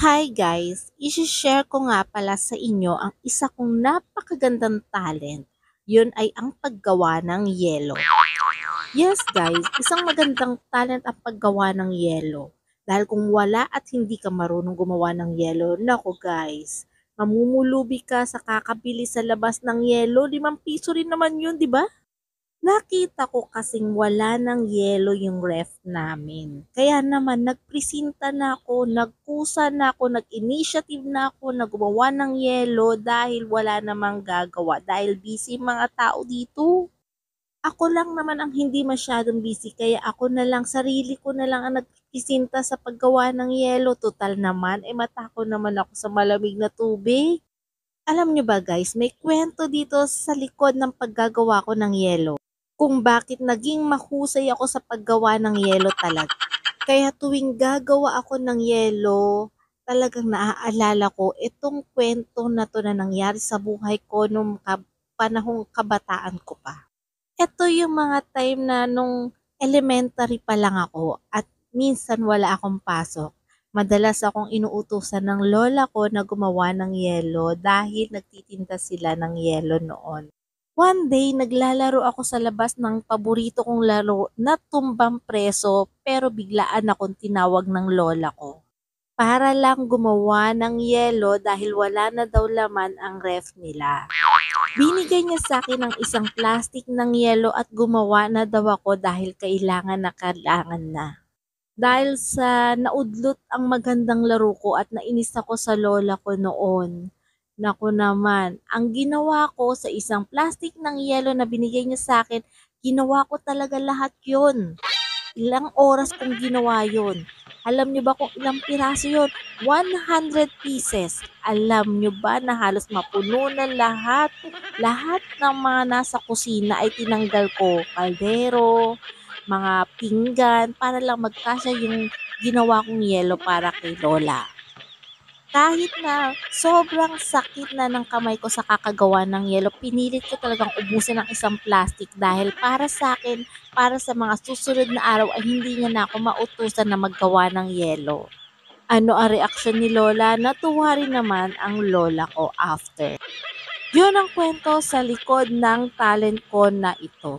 Hi guys, isi-share ko nga pala sa inyo ang isa kong napakagandang talent. Yun ay ang paggawa ng yelo. Yes guys, isang magandang talent ang paggawa ng yelo. Dahil kung wala at hindi ka marunong gumawa ng yelo, nako guys, mamumulubi ka sa kakabili sa labas ng yelo, 5 piso rin naman yun, di ba? Nakita ko kasing wala ng yelo yung ref namin. Kaya naman nagpresinta na ako, nagkusa na ako, nag-initiative na ako na gumawa ng yelo dahil wala namang gagawa. Dahil busy mga tao dito. Ako lang naman ang hindi masyadong busy kaya ako na lang, sarili ko na lang ang nagpresinta sa paggawa ng yelo. Total naman, matako naman ako sa malamig na tubig. Alam nyo ba guys, may kwento dito sa likod ng paggagawa ko ng yelo kung bakit naging mahusay ako sa paggawa ng yelo talaga. Kaya tuwing gagawa ako ng yelo, talagang naaalala ko itong kwento na to na nangyari sa buhay ko nung panahong kabataan ko pa. Ito yung mga time na nung elementary pa lang ako at minsan wala akong pasok. Madalas akong inuutusan ng lola ko na gumawa ng yelo dahil nagtitinda sila ng yelo noon. One day, naglalaro ako sa labas ng paborito kong laro na tumbang preso pero biglaan akong tinawag ng lola ko. Para lang gumawa ng yelo dahil wala na daw laman ang ref nila. Binigay niya sa akin ang isang plastic ng yelo at gumawa na daw ako dahil kailangan na. Dahil sa naudlot ang magandang laro ko at nainis ako sa lola ko noon. Naku naman, ang ginawa ko sa isang plastic ng yelo na binigay niya sa akin, ginawa ko talaga lahat yon. Ilang oras kong ginawa yon. Alam niyo ba kung ilang piraso yon? 100 pieces. Alam niyo ba na halos mapuno na lahat? Lahat ng mga nasa kusina ay tinanggal ko. Kaldero, mga pinggan, para lang magkasya yung ginawa kong yelo para kay Lola. Kahit na sobrang sakit na ng kamay ko sa kakagawa ng yelo, pinilit ko talagang ubusin ang isang plastic dahil para sa akin, para sa mga susunod na araw ay hindi niya na ako mautusan na maggawa ng yelo. Ano ang reaksyon ni Lola? Natuwa rin naman ang lola ko after. Yun ang kwento sa likod ng talent ko na ito.